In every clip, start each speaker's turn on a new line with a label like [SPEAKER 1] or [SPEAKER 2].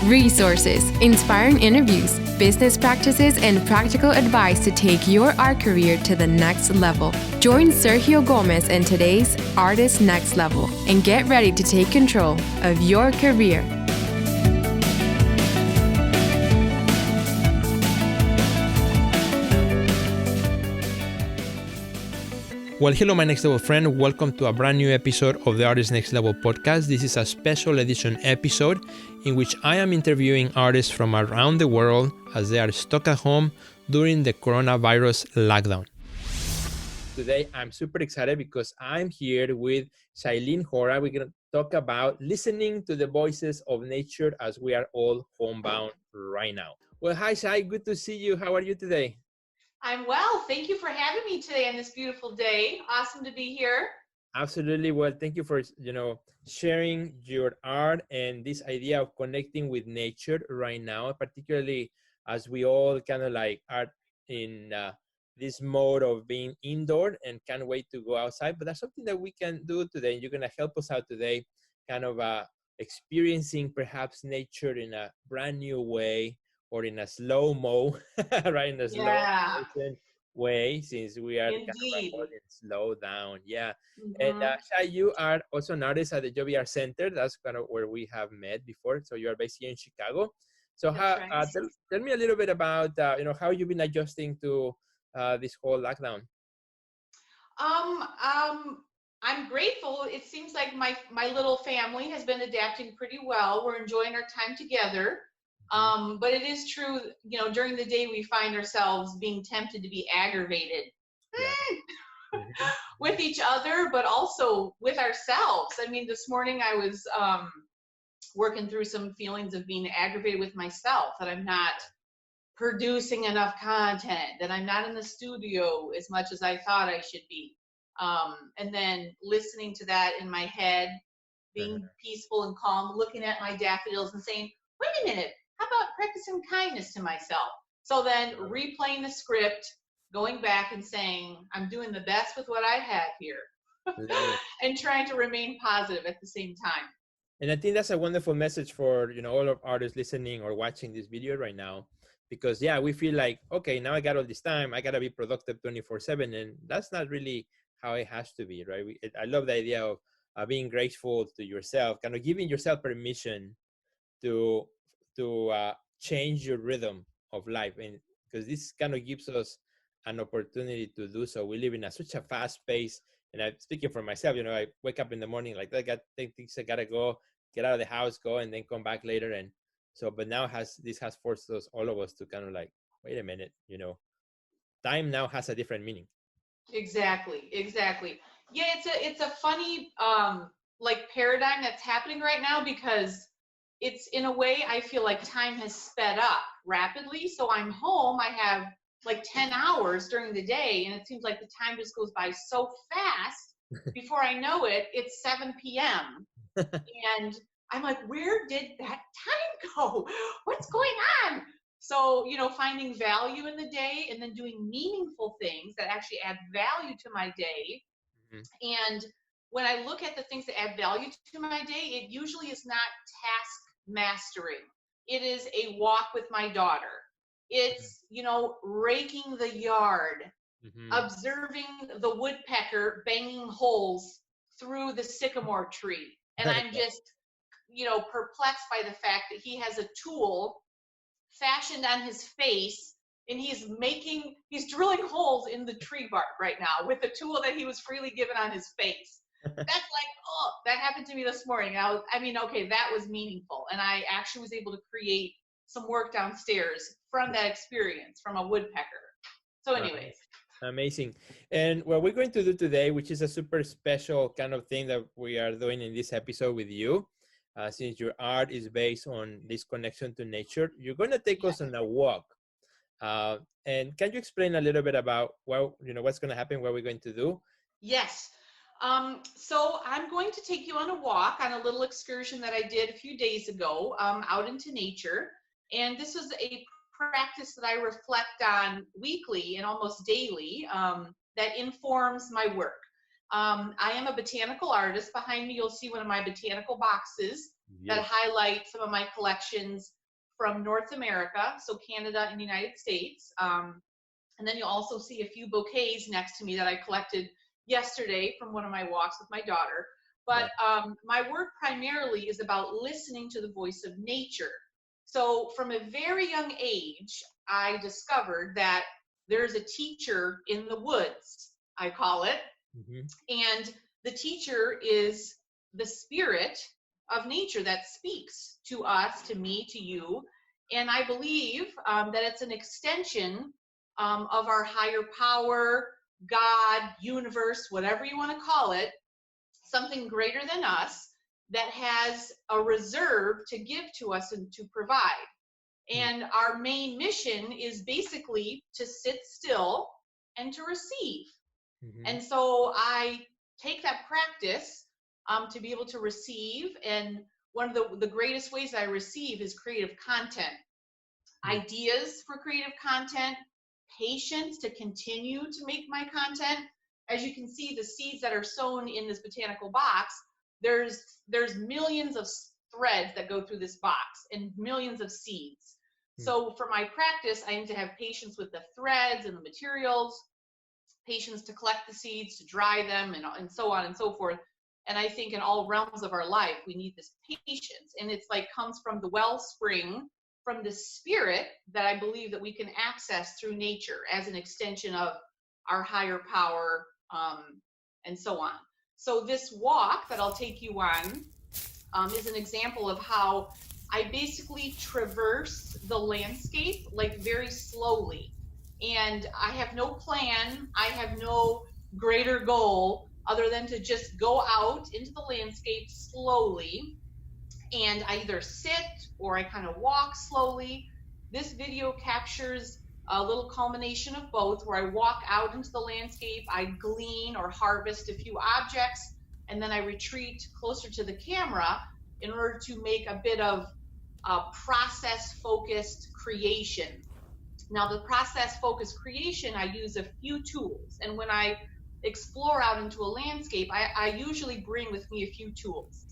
[SPEAKER 1] resources, inspiring interviews, business practices, and practical advice to take your art career to the next level. Join Sergio Gomez in today's Artist Next Level and get ready to take control of your career.
[SPEAKER 2] Well, hello, my next level friend. Welcome to a brand new episode of the Artist Next Level podcast. This is a special edition episode in which I am interviewing artists from around the world as they are stuck at home during the coronavirus lockdown. Today, I'm super excited because I'm here with Shilin Hora. We're going to talk about listening to the voices of nature as we are all homebound right now. Well, hi, Shai. Good to see you. How are you today?
[SPEAKER 3] I'm well. Thank you for having me today on this beautiful day. Awesome to be here.
[SPEAKER 2] Absolutely. Well, thank you for, sharing your art and this idea of connecting with nature right now, particularly as we all kind of like are in this mode of being indoor and can't wait to go outside. But that's something that we can do today. And you're going to help us out today, kind of experiencing perhaps nature in a brand new way, or in a slow-mo, right? In a slow motion way, since we are kind of all in slow down. Yeah. And Shai, you are also an artist at the Joby Art Center. That's kind of where we have met before. So you are based here in Chicago. So tell me a little bit about, how you've been adjusting to this whole lockdown.
[SPEAKER 3] I'm grateful. It seems like my little family has been adapting pretty well. We're enjoying our time together. But it is true, during the day we find ourselves being tempted to be aggravated with each other, but also with ourselves. I mean, this morning I was working through some feelings of being aggravated with myself, that I'm not producing enough content, that I'm not in the studio as much as I thought I should be. And then listening to that in my head, being peaceful and calm, looking at my daffodils and saying, wait a minute, how about practicing kindness to myself? So then replaying the script, going back and saying, I'm doing the best with what I have here and trying to remain positive at the same time.
[SPEAKER 2] And I think that's a wonderful message for, all of artists listening or watching this video right now, because we feel like, okay, now I got all this time, I got to be productive 24/7. And that's not really how it has to be, right? I love the idea of being grateful to yourself, kind of giving yourself permission to change your rhythm of life, and because this kind of gives us an opportunity to do so. We live in such a fast pace, and I'm speaking for myself. I wake up in the morning like I got things I gotta go, get out of the house, go, and then come back later. And so, but now this has forced all of us to kind of like, wait a minute, time now has a different meaning.
[SPEAKER 3] Exactly. Yeah, it's a funny paradigm that's happening right now, because it's, in a way, I feel like time has sped up rapidly. So I'm home, I have like 10 hours during the day, and it seems like the time just goes by so fast. Before I know it, it's 7 p.m. And I'm like, where did that time go? What's going on? So, finding value in the day and then doing meaningful things that actually add value to my day. And when I look at the things that add value to my day, it usually is not task mastering. It is a walk with my daughter. It's, raking the yard, observing the woodpecker banging holes through the sycamore tree. And I'm just, perplexed by the fact that he has a tool fashioned on his face, and he's drilling holes in the tree bark right now with the tool that he was freely given on his face. That's like, that happened to me this morning. That was meaningful. And I actually was able to create some work downstairs from that experience from a woodpecker. So anyways.
[SPEAKER 2] Amazing. And what we're going to do today, which is a super special kind of thing that we are doing in this episode with you, since your art is based on this connection to nature, you're going to take us on a walk. And can you explain a little bit about what's going to happen, what we're going to do?
[SPEAKER 3] Yes. So I'm going to take you on a walk, on a little excursion that I did a few days ago, out into nature. And this is a practice that I reflect on weekly and almost daily, that informs my work. I am a botanical artist. Behind me, you'll see one of my botanical boxes that highlight some of my collections. from North America, so Canada and the United States. And then you'll also see a few bouquets next to me that I collected yesterday from one of my walks with my daughter. But my work primarily is about listening to the voice of nature. So from a very young age, I discovered that there's a teacher in the woods, I call it. And the teacher is the spirit of nature that speaks to us, to me, to you. And I believe that it's an extension of our higher power, God, universe, whatever you want to call it, something greater than us that has a reserve to give to us and to provide. And our main mission is basically to sit still and to receive. And so I take that practice to be able to receive. And one of the greatest ways I receive is creative content, ideas for creative content, patience to continue to make my content. As you can see, the seeds that are sown in this botanical box, there's millions of threads that go through this box and millions of seeds. So for my practice, I need to have patience with the threads and the materials, patience to collect the seeds, to dry them, and so on and so forth. And I think in all realms of our life, we need this patience. And it's like comes from the wellspring, from the spirit that I believe that we can access through nature as an extension of our higher power, and so on. So this walk that I'll take you on is an example of how I basically traverse the landscape like very slowly. And I have no plan, I have no greater goal other than to just go out into the landscape slowly. And I either sit or I kind of walk slowly. This video captures a little culmination of both, where I walk out into the landscape, I glean or harvest a few objects, and then I retreat closer to the camera in order to make a bit of process-focused creation. Now, the process-focused creation, I use a few tools. And when I explore out into a landscape, I usually bring with me a few tools.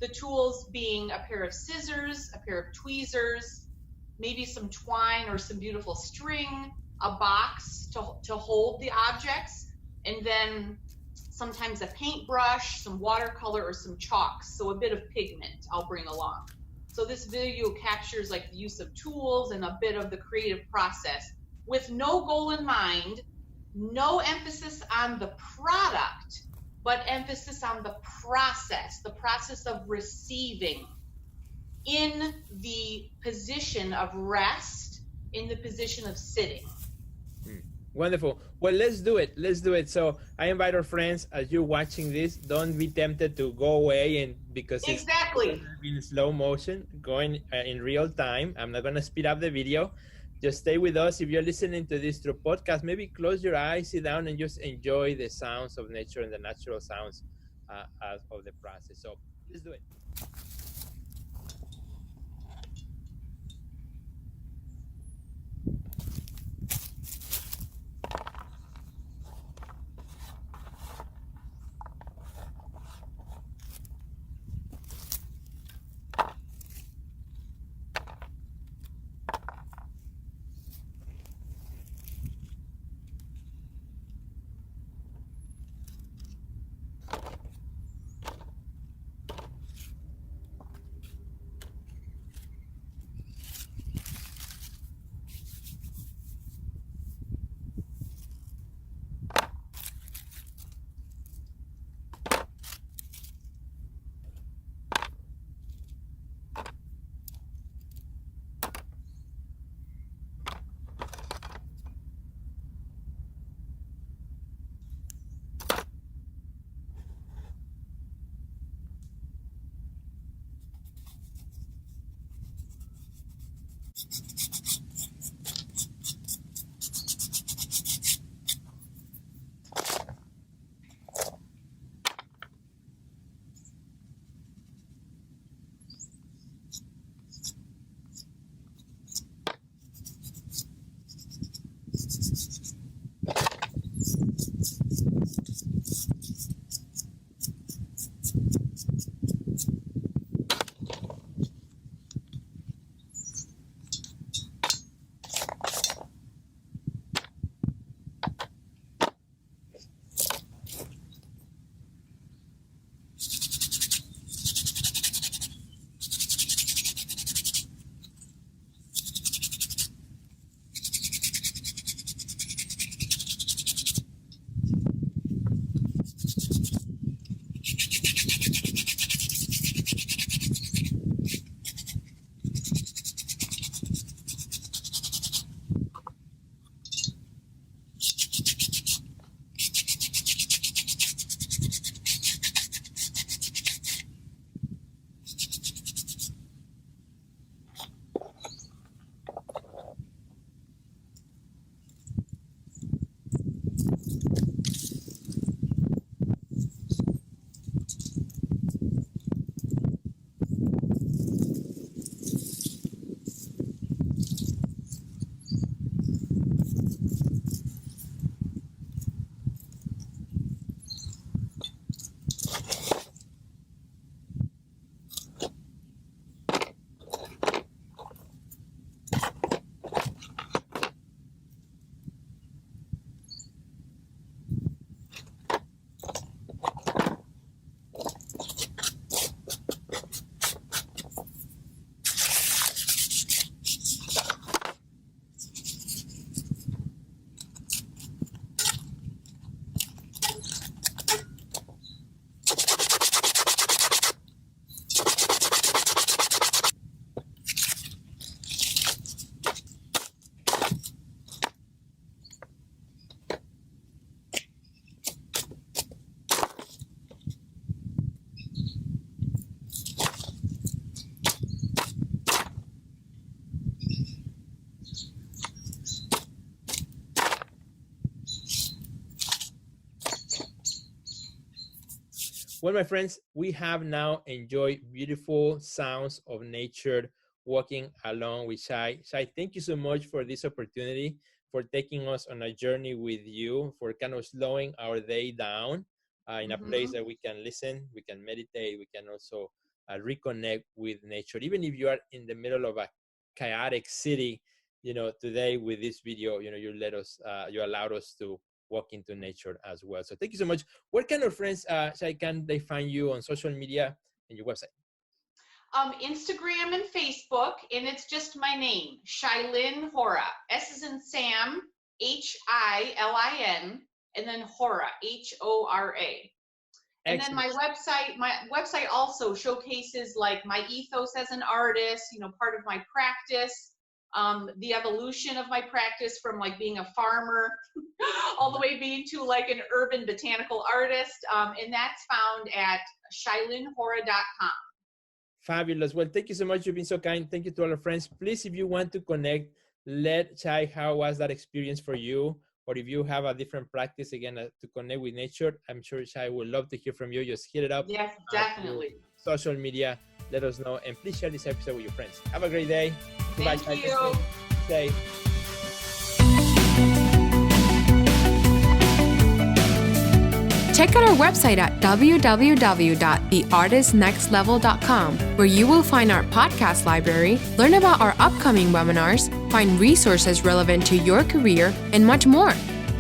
[SPEAKER 3] The tools being a pair of scissors, a pair of tweezers, maybe some twine or some beautiful string, a box to hold the objects, and then sometimes a paintbrush, some watercolor, or some chalks. So a bit of pigment I'll bring along. So this video captures like the use of tools and a bit of the creative process with no goal in mind, no emphasis on the product, but emphasis on the process of receiving in the position of rest, in the position of sitting.
[SPEAKER 2] Wonderful. Well, let's do it. Let's do it. So I invite our friends, as you're watching this, don't be tempted to go away, and because it's in slow motion, going in real time. I'm not going to speed up the video. Just stay with us. If you're listening to this through podcast, maybe close your eyes, sit down, and just enjoy the sounds of nature and the natural sounds of the process. So let's do it. Well, my friends, we have now enjoyed beautiful sounds of nature walking along with Shai. Shai, thank you so much for this opportunity, for taking us on a journey with you, for kind of slowing our day down in a place that we can listen, we can meditate, we can also reconnect with nature. Even if you are in the middle of a chaotic city, today with this video, you allowed us to walk into nature as well. So thank you so much. What kind of friends, Shai, can they find you on social media and your website?
[SPEAKER 3] Instagram and Facebook, and it's just my name, Shilin Hora. S is in Sam, Hilin, and then Hora, Hora. And then my website also showcases like my ethos as an artist, part of my practice, the evolution of my practice from like being a farmer all the way being to like an urban botanical artist. And that's found at shilinhora.com.
[SPEAKER 2] Fabulous. Well, thank you so much. You've been so kind. Thank you to all our friends. Please, if you want to connect, let Shai, how was that experience for you? Or if you have a different practice, again, to connect with nature, I'm sure Shai would love to hear from you. Just hit it up.
[SPEAKER 3] Yes, definitely.
[SPEAKER 2] Social media, let us know. And please share this episode with your friends. Have a great day. Goodbye, Shai.
[SPEAKER 3] Thank you.
[SPEAKER 2] Stay.
[SPEAKER 1] Check out our website at www.theartistnextlevel.com, where you will find our podcast library, learn about our upcoming webinars, find resources relevant to your career, and much more.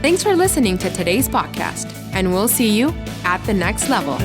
[SPEAKER 1] Thanks for listening to today's podcast, and we'll see you at the next level.